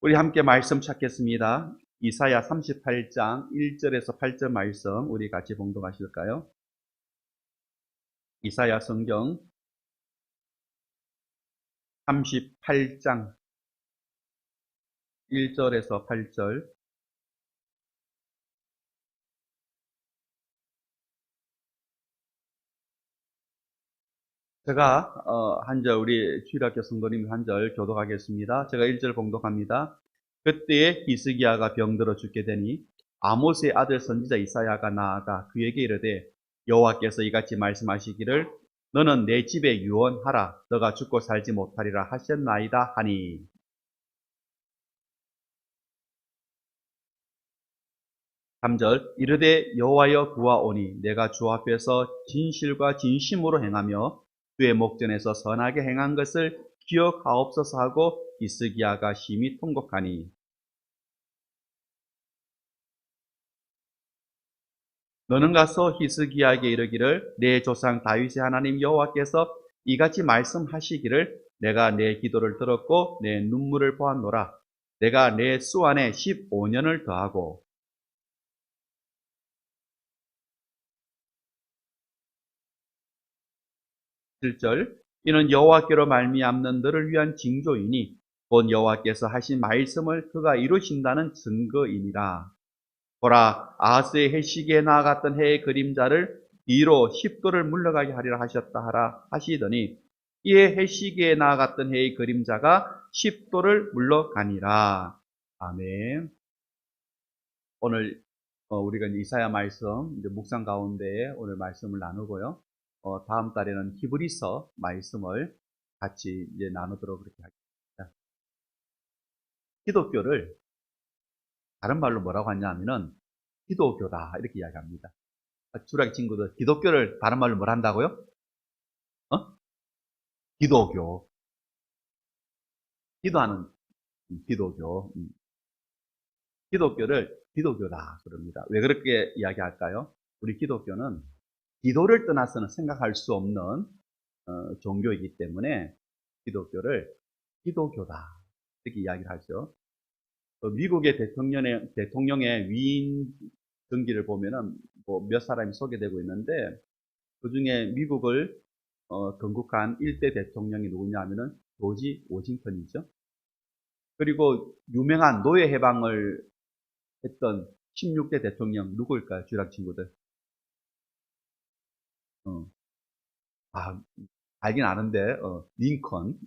우리 함께 말씀 찾겠습니다. 이사야 38장 1절에서 8절 말씀 우리 같이 봉독하실까요? 이사야 성경 38장 1절에서 8절. 제가 한 절, 우리 주일학교 성도님 한 절 교독하겠습니다. 제가 1절 봉독합니다. 그때에 히스기야가 병들어 죽게 되니 아모스의 아들 선지자 이사야가 나아가 그에게 이르되 여호와께서 이같이 말씀하시기를 너는 내 집에 유언하라 너가 죽고 살지 못하리라 하셨나이다 하니. 3절 이르되 여호와여 구하오니 내가 주 앞에서 진실과 진심으로 행하며 주의 목전에서 선하게 행한 것을 기억하옵소서 하고 히스기야가 심히 통곡하니. 너는 가서 히스기야에게 이르기를 내 조상 다윗의 하나님 여호와께서 이같이 말씀하시기를 내가 내 기도를 들었고 내 눈물을 보았노라. 내가 내 수 안에 15년을 더하고. 7절 이는 여호와께로 말미암는 너를 위한 징조이니 곧 여호와께서 하신 말씀을 그가 이루신다는 증거이니라. 보라 아하스의 해시기에 나아갔던 해의 그림자를 뒤로 10도를 물러가게 하리라 하셨다 하라 하시더니 이에 해시기에 나아갔던 해의 그림자가 10도를 물러가니라. 아멘. 오늘 우리가 이사야 말씀 묵상 가운데 오늘 말씀을 나누고요. 다음 달에는 히브리서 말씀을 같이 이제 나누도록 그렇게 하겠습니다. 기독교를 다른 말로 뭐라고 하냐면은 기독교다 이렇게 이야기합니다. 주일학교 친구들 기독교를 다른 말로 뭘 한다고요? 기독교. 기도하는 기독교. 기독교를 기독교다 그럽니다. 왜 그렇게 이야기할까요? 우리 기독교는 기도를 떠나서는 생각할 수 없는 종교이기 때문에 기독교를 기독교다 이렇게 이야기를 하죠. 미국의 대통령의 위임 등기를 보면은 뭐 몇 사람이 소개되고 있는데 그 중에 미국을 건국한 1대 대통령이 누구냐 하면은 조지 워싱턴이죠. 그리고 유명한 노예 해방을 했던 16대 대통령 누구일까요? 주일학 친구들. 어, 아, 알긴 아는데 링컨,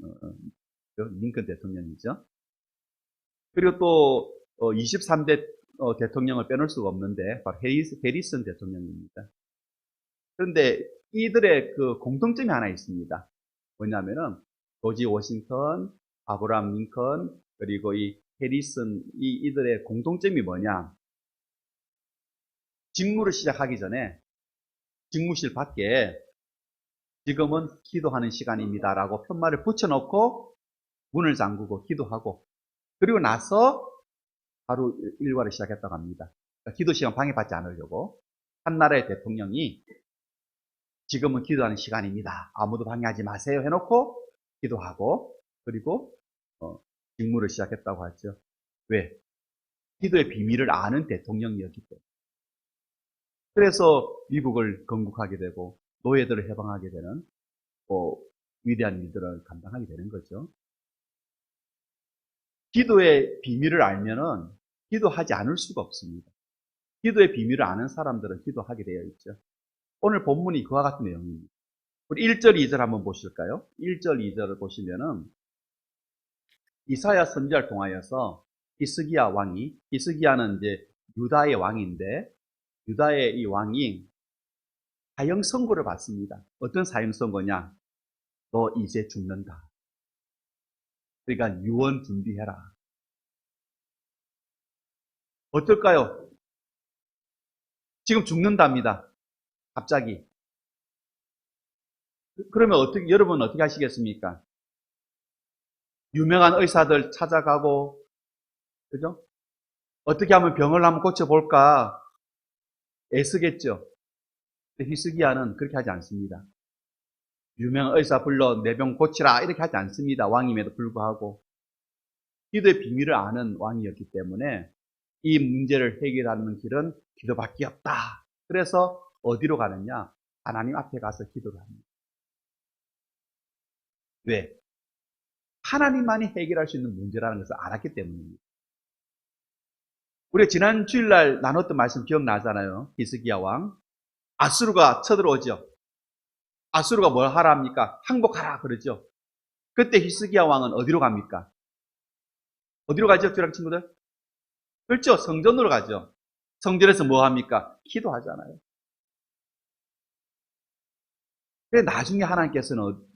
링컨 대통령이죠. 그리고 또 23대 대통령을 빼놓을 수가 없는데 바로 해리슨 대통령입니다. 그런데 이들의 그 공통점이 하나 있습니다. 뭐냐면은 조지 워싱턴, 아브라함 링컨, 그리고 이 해리슨 이들의 공통점이 뭐냐? 직무를 시작하기 전에 직무실 밖에 지금은 기도하는 시간입니다라고 편말을 붙여놓고 문을 잠그고 기도하고 그리고 나서 바로 일과를 시작했다고 합니다. 그러니까 기도 시간 방해받지 않으려고 한 나라의 대통령이 지금은 기도하는 시간입니다. 아무도 방해하지 마세요 해놓고 기도하고 그리고 직무를 시작했다고 하죠. 왜? 기도의 비밀을 아는 대통령이었기 때문에. 그래서 미국을 건국하게 되고 노예들을 해방하게 되는 위대한 일들을 감당하게 되는 거죠. 기도의 비밀을 알면은 기도하지 않을 수가 없습니다. 기도의 비밀을 아는 사람들은 기도하게 되어 있죠. 오늘 본문이 그와 같은 내용입니다. 우리 1절, 2절 한번 보실까요? 1절, 2절을 보시면은 이사야 선지자를 통하여서 히스기야 왕이, 히스기야는 이제 유다의 왕인데 유다의 이 왕이 사형 선고를 받습니다. 어떤 사형 선고냐? 너 이제 죽는다. 그러니까 유언 준비해라. 어떨까요? 지금 죽는답니다. 갑자기. 그러면 여러분은 어떻게 하시겠습니까? 유명한 의사들 찾아가고, 그죠? 어떻게 하면 병을 한번 고쳐볼까 애쓰겠죠. 히스기야는 그렇게 하지 않습니다. 유명한 의사 불러 내 병 고치라 이렇게 하지 않습니다. 왕임에도 불구하고. 기도의 비밀을 아는 왕이었기 때문에 이 문제를 해결하는 길은 기도밖에 없다. 그래서 어디로 가느냐? 하나님 앞에 가서 기도를 합니다. 왜? 하나님만이 해결할 수 있는 문제라는 것을 알았기 때문입니다. 우리가 지난 주일날 나눴던 말씀 기억나잖아요. 히스기야 왕. 아수르가 쳐들어오죠. 아수르가 뭘 하라 합니까? 항복하라 그러죠. 그때 히스기야 왕은 어디로 갑니까? 어디로 가죠, 주랑 친구들? 그렇죠. 성전으로 가죠. 성전에서 뭐 합니까? 기도하잖아요. 그래 나중에 하나님께서는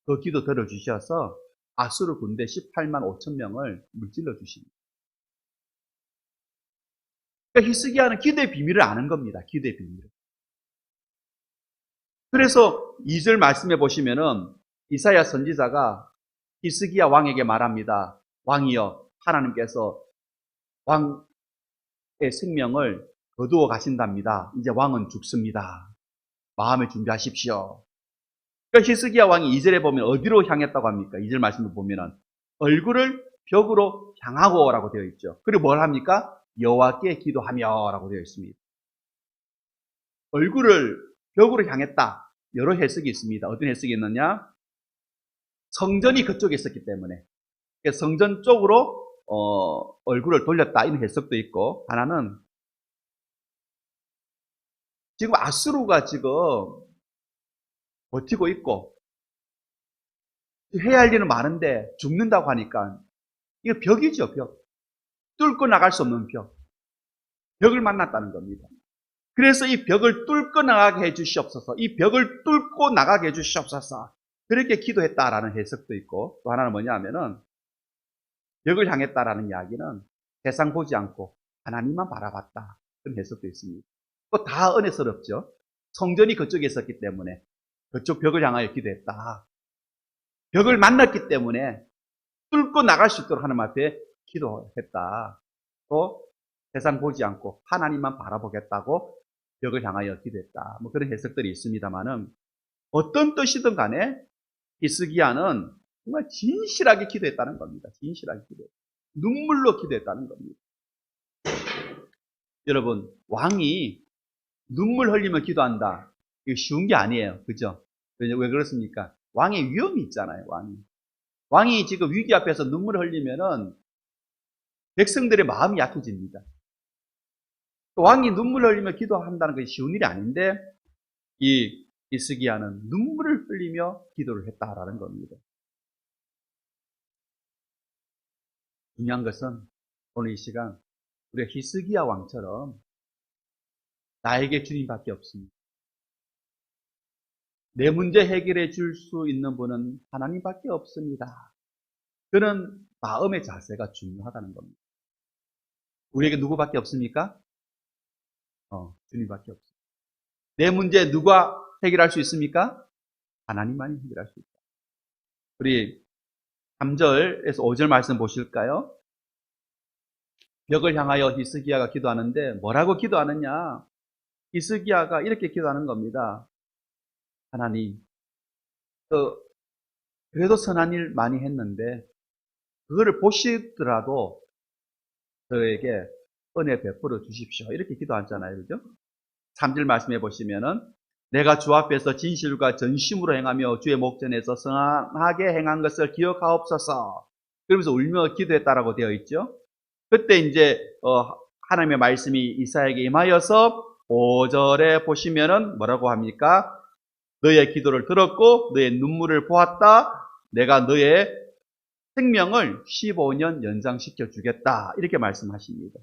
그 기도 들어주셔서 아수르 군대 18만 5천 명을 물질러 주십니다. 그러니까 히스기야는 기도의 비밀을 아는 겁니다. 기도의 비밀을. 그래서 2절 말씀해 보시면은 이사야 선지자가 히스기야 왕에게 말합니다. 왕이여, 하나님께서 왕의 생명을 거두어 가신답니다. 이제 왕은 죽습니다. 마음을 준비하십시오. 그러니까 히스기야 왕이 2절에 보면 어디로 향했다고 합니까? 2절 말씀을 보면은 얼굴을 벽으로 향하고 라고 되어 있죠. 그리고 뭘 합니까? 여호와께 기도하며 라고 되어 있습니다. 얼굴을 벽으로 향했다. 여러 해석이 있습니다. 어떤 해석이 있느냐? 성전이 그쪽에 있었기 때문에 성전 쪽으로 얼굴을 돌렸다 이런 해석도 있고, 하나는 지금 아수르가 지금 버티고 있고 해야 할 일은 많은데 죽는다고 하니까 이거 벽이죠. 벽. 뚫고 나갈 수 없는 벽. 벽을 만났다는 겁니다. 그래서 이 벽을 뚫고 나가게 해주시옵소서. 이 벽을 뚫고 나가게 해주시옵소서. 그렇게 기도했다라는 해석도 있고, 또 하나는 뭐냐 하면은 벽을 향했다라는 이야기는 세상 보지 않고 하나님만 바라봤다. 그런 해석도 있습니다. 또 다 은혜스럽죠. 성전이 그쪽에 있었기 때문에 그쪽 벽을 향하여 기도했다. 벽을 만났기 때문에 뚫고 나갈 수 있도록 하나님 앞에 기도했다. 또 세상 보지 않고 하나님만 바라보겠다고 벽을 향하여 기도했다. 뭐 그런 해석들이 있습니다만은 어떤 뜻이든 간에 히스기야는 정말 진실하게 기도했다는 겁니다. 진실하게 기도했다. 눈물로 기도했다는 겁니다. 여러분, 왕이 눈물 흘리며 기도한다. 이거 쉬운 게 아니에요. 그죠? 왜 그렇습니까? 왕의 위험이 있잖아요, 왕이. 왕이 지금 위기 앞에서 눈물을 흘리면은 백성들의 마음이 약해집니다. 왕이 눈물을 흘리며 기도한다는 것이 쉬운 일이 아닌데, 이 히스기야는 눈물을 흘리며 기도를 했다라는 겁니다. 중요한 것은 오늘 이 시간 우리가 히스기야 왕처럼 나에게 주님밖에 없습니다. 내 문제 해결해 줄 수 있는 분은 하나님밖에 없습니다. 그런 마음의 자세가 중요하다는 겁니다. 우리에게 누구밖에 없습니까? 주님밖에 없습니다. 내 문제 누가 해결할 수 있습니까? 하나님만이 해결할 수 있다. 우리 3절에서 5절 말씀 보실까요? 벽을 향하여 히스기야가 기도하는데 뭐라고 기도하느냐? 히스기야가 이렇게 기도하는 겁니다. 하나님, 그래도 선한 일 많이 했는데 그거를 보시더라도 저에게 은혜 베풀어 주십시오. 이렇게 기도하잖아요. 그죠? 3절 말씀해 보시면은 내가 주 앞에서 진실과 전심으로 행하며 주의 목전에서 선하게 행한 것을 기억하옵소서. 그러면서 울며 기도했다라고 되어 있죠. 그때 이제 하나님의 말씀이 이사야에게 임하여서 5절에 보시면은 뭐라고 합니까? 너의 기도를 들었고 너의 눈물을 보았다. 내가 너의 생명을 15년 연장시켜 주겠다. 이렇게 말씀하십니다.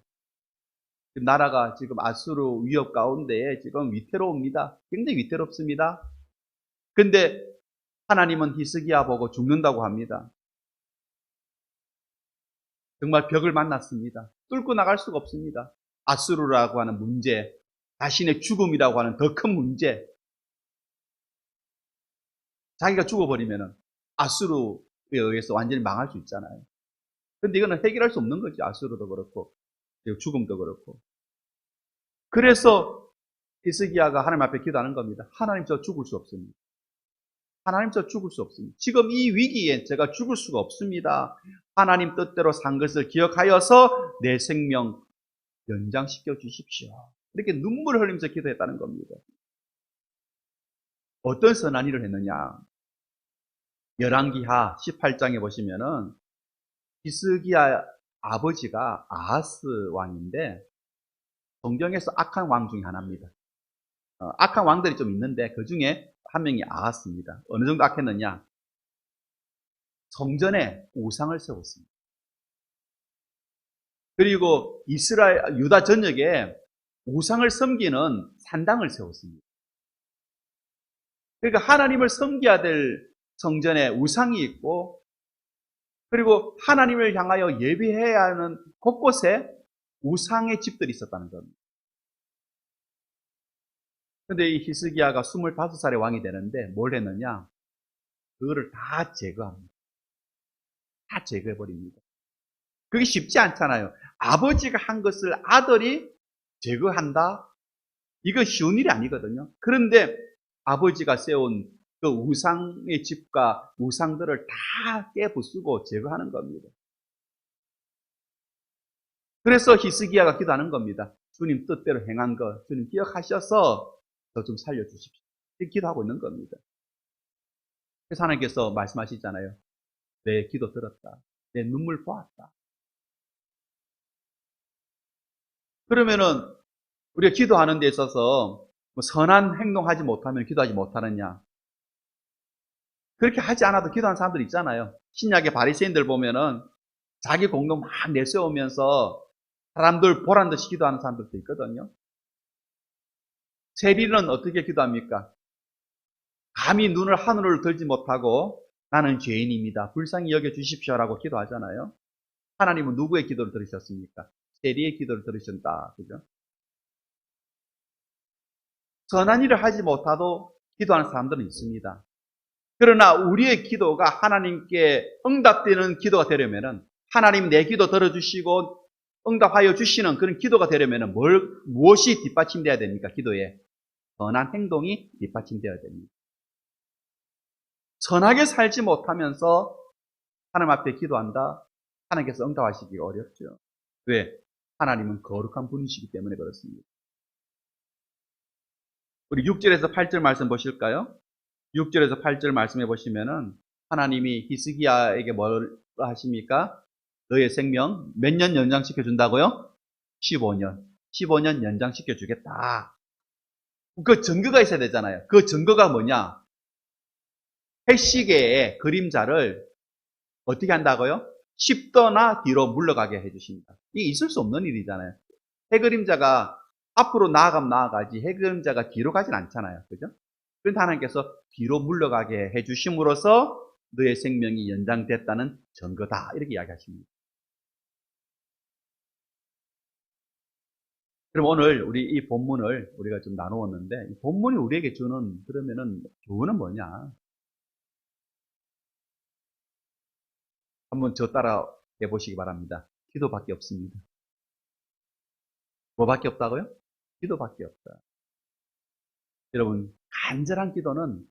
나라가 지금 아수르 위협 가운데 지금 위태로웁니다. 굉장히 위태롭습니다. 근데 하나님은 히스기야 보고 죽는다고 합니다. 정말 벽을 만났습니다. 뚫고 나갈 수가 없습니다. 아수르라고 하는 문제, 자신의 죽음이라고 하는 더 큰 문제. 자기가 죽어버리면 아수르에 의해서 완전히 망할 수 있잖아요. 근데 이거는 해결할 수 없는 거죠. 아수르도 그렇고 죽음도 그렇고. 그래서 히스기야가 하나님 앞에 기도하는 겁니다. 하나님, 저 죽을 수 없습니다. 하나님, 저 죽을 수 없습니다. 지금 이 위기에 제가 죽을 수가 없습니다. 하나님 뜻대로 산 것을 기억하여서 내 생명 연장시켜 주십시오. 이렇게 눈물을 흘리면서 기도했다는 겁니다. 어떤 선한 일을 했느냐? 열왕기하 18장에 보시면은 히스기야 아버지가 아하스 왕인데 성경에서 악한 왕 중에 하나입니다. 악한 왕들이 좀 있는데 그 중에 한 명이 아하스입니다. 어느 정도 악했느냐? 성전에 우상을 세웠습니다. 그리고 유다 전역에 우상을 섬기는 산당을 세웠습니다. 그러니까 하나님을 섬겨야 될 성전에 우상이 있고, 그리고 하나님을 향하여 예배해야 하는 곳곳에 우상의 집들이 있었다는 겁니다. 근데 이 히스기야가 25살의 왕이 되는데 뭘 했느냐? 그거를 다 제거합니다. 다 제거해버립니다. 그게 쉽지 않잖아요. 아버지가 한 것을 아들이 제거한다? 이거 쉬운 일이 아니거든요. 그런데 아버지가 세운 그 우상의 집과 우상들을 다 깨부수고 제거하는 겁니다. 그래서 히스기야가 기도하는 겁니다. 주님 뜻대로 행한 것, 주님 기억하셔서 저 좀 살려주십시오. 이렇게 기도하고 있는 겁니다. 그래서 하나님께서 말씀하시잖아요. 내 기도 들었다. 내 눈물 보았다. 그러면은 우리가 기도하는 데 있어서 뭐 선한 행동하지 못하면 기도하지 못하느냐? 그렇게 하지 않아도 기도하는 사람들 있잖아요. 신약의 바리새인들 보면은 자기 공동 막 내세우면서 사람들 보란 듯이 기도하는 사람들도 있거든요. 세리는 어떻게 기도합니까? 감히 눈을 하늘을 들지 못하고 나는 죄인입니다. 불쌍히 여겨주십시오라고 기도하잖아요. 하나님은 누구의 기도를 들으셨습니까? 세리의 기도를 들으신다. 그죠? 선한 일을 하지 못하도 기도하는 사람들은 있습니다. 그러나 우리의 기도가 하나님께 응답되는 기도가 되려면은 하나님 내 기도 들어주시고 응답하여 주시는 그런 기도가 되려면은 무엇이 뒷받침되어야 됩니까? 기도에 선한 행동이 뒷받침되어야 됩니다. 선하게 살지 못하면서 하나님 앞에 기도한다? 하나님께서 응답하시기 어렵죠. 왜? 하나님은 거룩한 분이시기 때문에 그렇습니다. 우리 6절에서 8절 말씀 보실까요? 6절에서 8절 말씀해 보시면은 하나님이 히스기야에게 뭘 하십니까? 너의 생명 몇 년 연장시켜 준다고요? 15년. 15년 연장시켜 주겠다. 그 증거가 있어야 되잖아요. 그 증거가 뭐냐? 해시계의 그림자를 어떻게 한다고요? 10도나 뒤로 물러가게 해주십니다. 이게 있을 수 없는 일이잖아요. 해 그림자가 앞으로 나아가면 나아가지 해 그림자가 뒤로 가진 않잖아요. 그죠? 그런데 하나님께서 뒤로 물러가게 해주심으로써 너의 생명이 연장됐다는 증거다. 이렇게 이야기하십니다. 그럼 오늘 우리 이 본문을 우리가 좀 나누었는데, 이 본문이 우리에게 주는 그러면은 교훈은 뭐냐? 한번 저 따라 해보시기 바랍니다. 기도밖에 없습니다. 뭐밖에 없다고요? 기도밖에 없다. 여러분, 간절한 기도는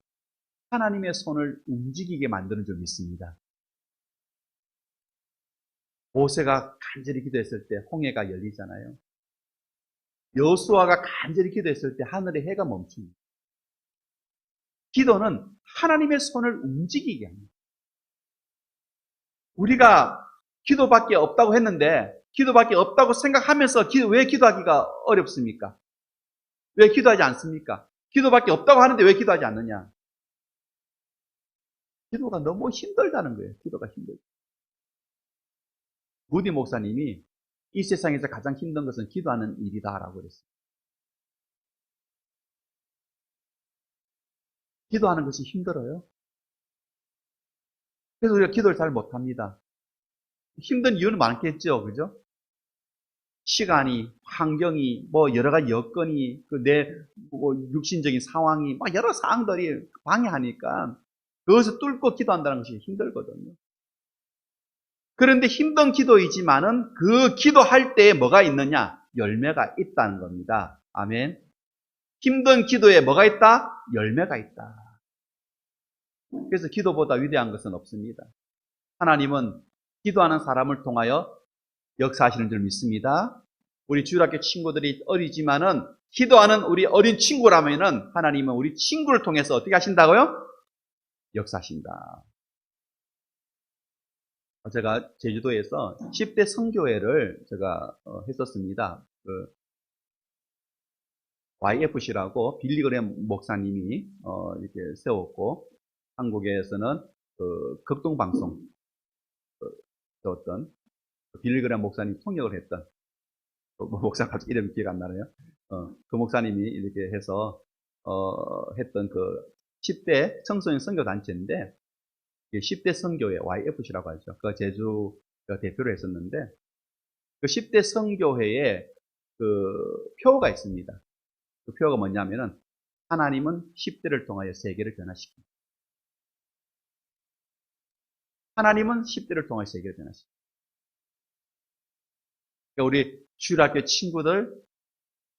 하나님의 손을 움직이게 만드는 줄 믿습니다. 모세가 간절히 기도했을 때 홍해가 열리잖아요. 여호수아가 간절히 기도했을 때 하늘의 해가 멈춥니다. 기도는 하나님의 손을 움직이게 합니다. 우리가 기도밖에 없다고 했는데 기도밖에 없다고 생각하면서 왜 기도하기가 어렵습니까? 왜 기도하지 않습니까? 기도밖에 없다고 하는데 왜 기도하지 않느냐? 기도가 너무 힘들다는 거예요. 기도가 힘들다. 무디 목사님이 이 세상에서 가장 힘든 것은 기도하는 일이다라고 그랬어요. 기도하는 것이 힘들어요. 그래서 우리가 기도를 잘 못합니다. 힘든 이유는 많겠죠. 그죠? 시간이, 환경이, 뭐 여러 가지 여건이, 내 육신적인 상황이, 막 여러 사항들이 방해하니까 그것을 뚫고 기도한다는 것이 힘들거든요. 그런데 힘든 기도이지만은 그 기도할 때에 뭐가 있느냐? 열매가 있다는 겁니다. 아멘. 힘든 기도에 뭐가 있다? 열매가 있다. 그래서 기도보다 위대한 것은 없습니다. 하나님은 기도하는 사람을 통하여 역사하시는 줄 믿습니다. 우리 주일학교 친구들이 어리지만은 기도하는 우리 어린 친구라면은 하나님은 우리 친구를 통해서 어떻게 하신다고요? 역사하신다. 제가 제주도에서 10대 선교회를 제가 했었습니다. 그 YFC라고 빌리그램 목사님이 이렇게 세웠고, 한국에서는 그 극동방송 어떤 빌리그램 목사님 통역을 했던 목사 갑자기 이름 기억 안 나네요. 그 목사님이 이렇게 해서 했던 그 10대 청소년 선교 단체인데, 10대 선교회 YFC라고 하죠. 그 제주가 대표로 했었는데, 그 10대 선교회에 그 표가 있습니다. 그 표가 뭐냐면은 하나님은 10대를 통하여 세계를 변화시킵니다. 하나님은 10대를 통하여 세계를 변화시킵니다. 그러니까 우리 주일학교 친구들,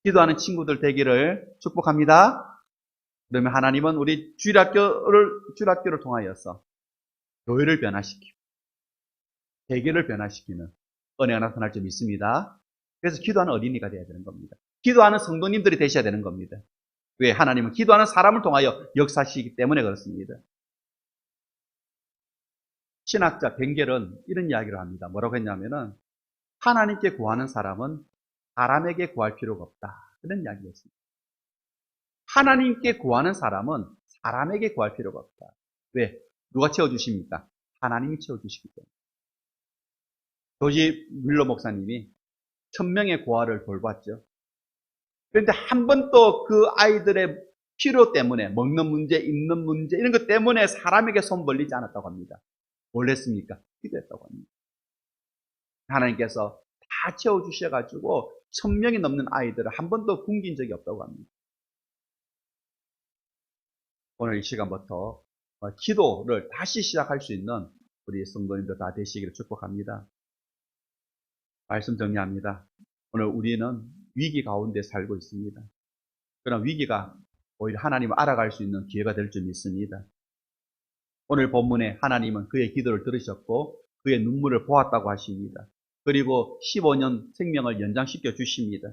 기도하는 친구들 되기를 축복합니다. 그러면 하나님은 우리 주일학교를 통하여서 교회를 변화시키고 세계를 변화시키는 은혜가 나타날 줄 믿습니다. 그래서 기도하는 어린이가 되어야 되는 겁니다. 기도하는 성도님들이 되셔야 되는 겁니다. 왜? 하나님은 기도하는 사람을 통하여 역사하시기 때문에 그렇습니다. 신학자 벵겔은 이런 이야기를 합니다. 뭐라고 했냐면은 하나님께 구하는 사람은 사람에게 구할 필요가 없다. 그런 이야기였습니다. 하나님께 구하는 사람은 사람에게 구할 필요가 없다. 왜? 누가 채워주십니까? 하나님이 채워주시기 때문에. 조지 뮬러 목사님이 1000명의 고아를 돌봤죠. 그런데 한 번도 그 아이들의 필요 때문에, 먹는 문제, 입는 문제, 이런 것 때문에 사람에게 손 벌리지 않았다고 합니다. 뭘 했습니까? 기도했다고 합니다. 하나님께서 다 채워주셔가지고 1000명이 넘는 아이들을 한 번도 굶긴 적이 없다고 합니다. 오늘 이 시간부터 기도를 다시 시작할 수 있는 우리 성도님들 다 되시기를 축복합니다. 말씀 정리합니다. 오늘 우리는 위기 가운데 살고 있습니다. 그런 위기가 오히려 하나님을 알아갈 수 있는 기회가 될 줄 믿습니다. 오늘 본문에 하나님은 그의 기도를 들으셨고 그의 눈물을 보았다고 하십니다. 그리고 15년 생명을 연장시켜 주십니다.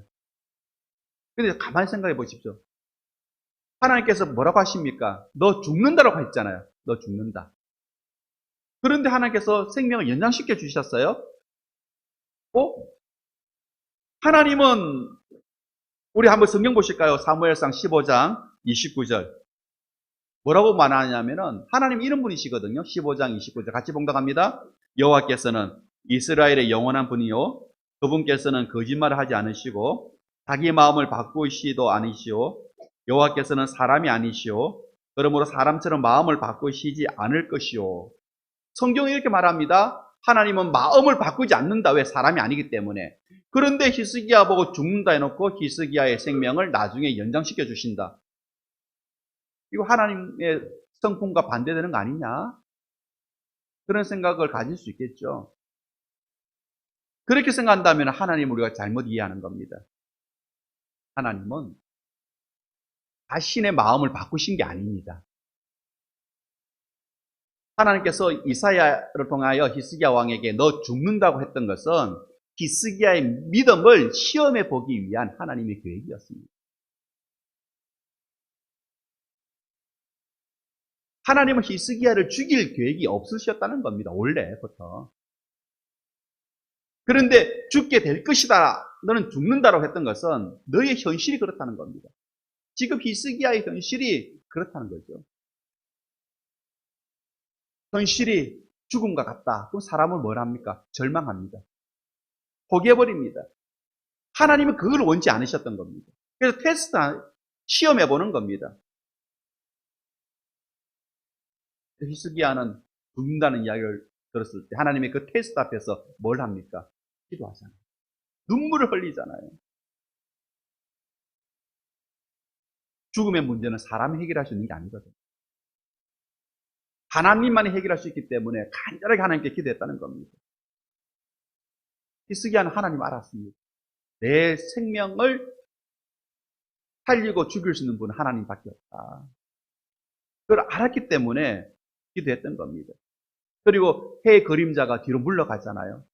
그런데 가만히 생각해 보십시오. 하나님께서 뭐라고 하십니까? 너 죽는다라고 했잖아요. 너 죽는다. 그런데 하나님께서 생명을 연장시켜 주셨어요. 하나님은 우리 한번 성경 보실까요? 사무엘상 15장 29절. 뭐라고 말하냐면은 하나님 이런 분이시거든요. 15장 29절 같이 봉독합니다. 여호와께서는 이스라엘의 영원한 분이요 그분께서는 거짓말을 하지 않으시고 자기 마음을 바꾸시도 아니시오. 여호와께서는 사람이 아니시오. 그러므로 사람처럼 마음을 바꾸시지 않을 것이오. 성경이 이렇게 말합니다. 하나님은 마음을 바꾸지 않는다. 왜? 사람이 아니기 때문에. 그런데 히스기야 보고 죽는다 해놓고 히스기야의 생명을 나중에 연장시켜 주신다. 이거 하나님의 성품과 반대되는 거 아니냐? 그런 생각을 가질 수 있겠죠. 그렇게 생각한다면 하나님을 우리가 잘못 이해하는 겁니다. 하나님은 자신의 마음을 바꾸신 게 아닙니다. 하나님께서 이사야를 통하여 히스기야 왕에게 너 죽는다고 했던 것은 히스기야의 믿음을 시험해 보기 위한 하나님의 계획이었습니다. 하나님은 히스기야를 죽일 계획이 없으셨다는 겁니다. 원래부터. 그런데 죽게 될 것이다. 너는 죽는다라고 했던 것은 너의 현실이 그렇다는 겁니다. 지금 히스기야의 현실이 그렇다는 거죠. 현실이 죽음과 같다. 그럼 사람은 뭘 합니까? 절망합니다. 포기해버립니다. 하나님은 그걸 원치 않으셨던 겁니다. 그래서 시험해보는 겁니다. 히스기야는 죽는다는 이야기를 들었을 때 하나님의 그 테스트 앞에서 뭘 합니까? 기도하잖아요. 눈물을 흘리잖아요. 죽음의 문제는 사람이 해결할 수 있는 게 아니거든요. 하나님만이 해결할 수 있기 때문에 간절하게 하나님께 기도했다는 겁니다. 히스기야는 하나님 알았습니다. 내 생명을 살리고 죽일 수 있는 분은 하나님밖에 없다. 그걸 알았기 때문에 기도했던 겁니다. 그리고 해 그림자가 뒤로 물러가잖아요.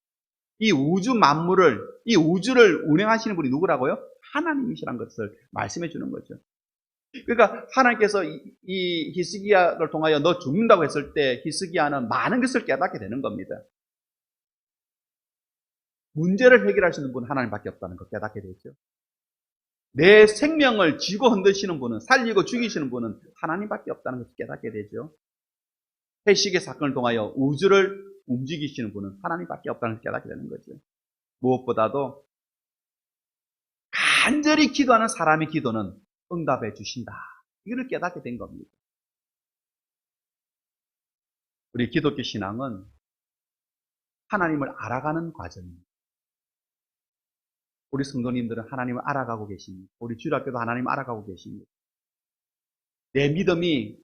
이 우주 만물을, 이 우주를 운행하시는 분이 누구라고요? 하나님이시라는 것을 말씀해 주는 거죠. 그러니까 하나님께서 이 히스기야를 통하여 너 죽는다고 했을 때 히스기야는 많은 것을 깨닫게 되는 겁니다. 문제를 해결할 수 있는 분은 하나님밖에 없다는 걸 깨닫게 되죠. 내 생명을 쥐고 흔드시는 분은, 살리고 죽이시는 분은 하나님밖에 없다는 것을 깨닫게 되죠. 해식의 사건을 통하여 우주를 움직이시는 분은 하나님밖에 없다는 것을 깨닫게 되는 거죠. 무엇보다도 간절히 기도하는 사람의 기도는 응답해 주신다. 이걸 깨닫게 된 겁니다. 우리 기독교 신앙은 하나님을 알아가는 과정입니다. 우리 성도님들은 하나님을 알아가고 계십니다. 우리 주일학교도 하나님을 알아가고 계십니다. 내 믿음이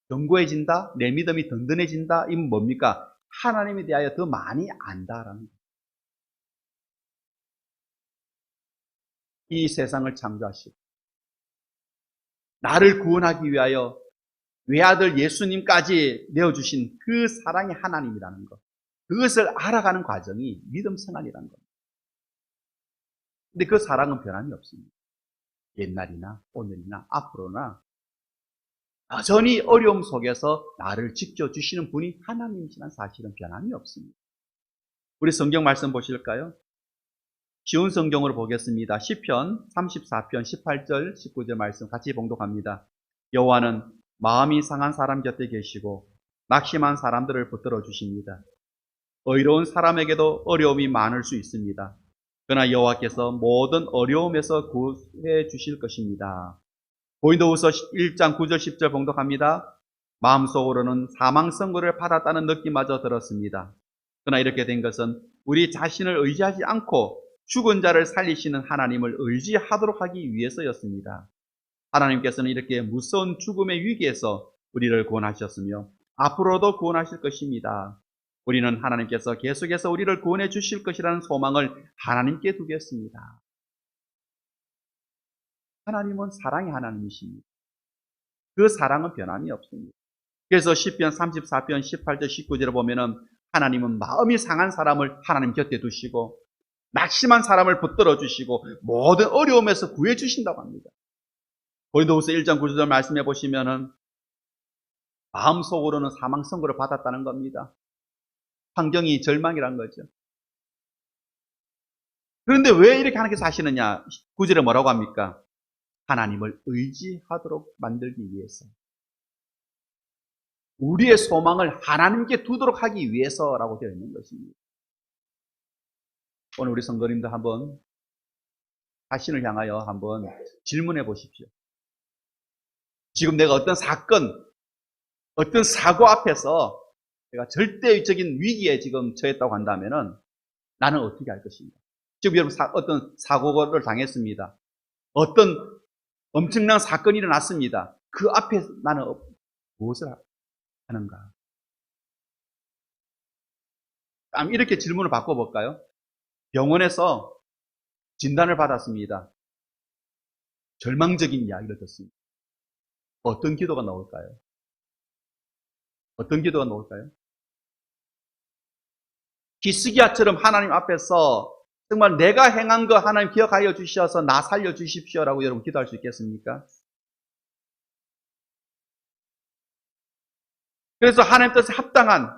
견고해진다? 내 믿음이 든든해진다? 이건 뭡니까? 하나님에 대하여 더 많이 안다라는 거예요. 이 세상을 창조하시고 나를 구원하기 위하여 외아들 예수님까지 내어주신 그 사랑의 하나님이라는 것, 그것을 알아가는 과정이 믿음 생활이라는 겁니다. 근데 그 사랑은 변함이 없습니다. 옛날이나 오늘이나 앞으로나 여전히 어려움 속에서 나를 지켜주시는 분이 하나님이시라는 사실은 변함이 없습니다. 우리 성경 말씀 보실까요? 쉬운 성경으로 보겠습니다. 시편 34편 18절 19절 말씀 같이 봉독합니다. 여호와는 마음이 상한 사람 곁에 계시고 낙심한 사람들을 붙들어 주십니다. 의로운 사람에게도 어려움이 많을 수 있습니다. 그러나 여호와께서 모든 어려움에서 구해 주실 것입니다. 고린도후서 1장 9절 10절 봉독합니다. 마음속으로는 사망 선고를 받았다는 느낌마저 들었습니다. 그러나 이렇게 된 것은 우리 자신을 의지하지 않고 죽은 자를 살리시는 하나님을 의지하도록 하기 위해서였습니다. 하나님께서는 이렇게 무서운 죽음의 위기에서 우리를 구원하셨으며 앞으로도 구원하실 것입니다. 우리는 하나님께서 계속해서 우리를 구원해 주실 것이라는 소망을 하나님께 두겠습니다. 하나님은 사랑의 하나님이십니다. 그 사랑은 변함이 없습니다. 그래서 시편 34편 18절 19절에 보면은 하나님은 마음이 상한 사람을 하나님 곁에 두시고 낙심한 사람을 붙들어 주시고 모든 어려움에서 구해 주신다고 합니다. 고린도후서 1장 9절 말씀해 보시면은 마음속으로는 사망 선고를 받았다는 겁니다. 환경이 절망이란 거죠. 그런데 왜 이렇게 하나님께서 하시느냐? 9절에 뭐라고 합니까? 하나님을 의지하도록 만들기 위해서. 우리의 소망을 하나님께 두도록 하기 위해서라고 되어 있는 것입니다. 오늘 우리 성도님들 한번 자신을 향하여 한번 질문해 보십시오. 지금 내가 어떤 사건, 어떤 사고 앞에서 내가 절대적인 위기에 지금 처했다고 한다면은 나는 어떻게 할 것인가? 지금 여러분 어떤 사고를 당했습니다. 어떤 엄청난 사건이 일어났습니다. 그 앞에 나는 무엇을 하는가? 이렇게 질문을 바꿔볼까요? 병원에서 진단을 받았습니다. 절망적인 이야기를 듣습니다. 어떤 기도가 나올까요? 어떤 기도가 나올까요? 히스기야처럼 하나님 앞에서 정말 내가 행한 거 하나님 기억하여 주셔서 나 살려 주십시오라고 여러분 기도할 수 있겠습니까? 그래서 하나님 뜻에 합당한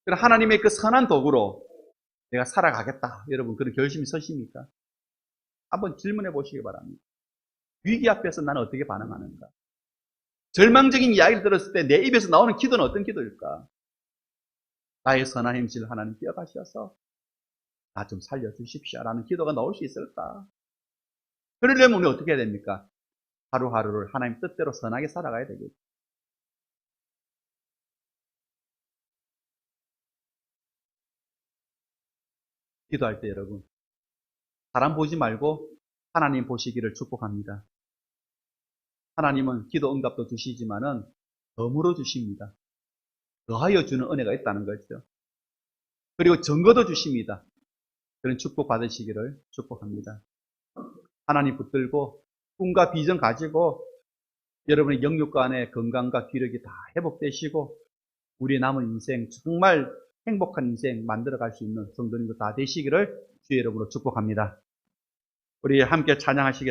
하나님의 그 선한 도구로 내가 살아가겠다. 여러분 그런 결심이 서십니까? 한번 질문해 보시기 바랍니다. 위기 앞에서 나는 어떻게 반응하는가? 절망적인 이야기를 들었을 때 내 입에서 나오는 기도는 어떤 기도일까? 나의 선한 행실 하나님 기억하셔서 나 좀 살려주십시오 라는 기도가 나올 수 있을까? 그러려면 우리 어떻게 해야 됩니까? 하루하루를 하나님 뜻대로 선하게 살아가야 되겠죠. 기도할 때 여러분 사람 보지 말고 하나님 보시기를 축복합니다. 하나님은 기도 응답도 주시지만은 덤으로 주십니다. 더하여 주는 은혜가 있다는 거죠. 그리고 증거도 주십니다. 그런 축복 받으시기를 축복합니다. 하나님 붙들고 꿈과 비전 가지고 여러분의 영육과 안에 건강과 기력이 다 회복되시고 우리 남은 인생 정말 행복한 인생 만들어갈 수 있는 성도님들 다 되시기를 주의 이름으로 축복합니다. 우리 함께 찬양하시겠습니다.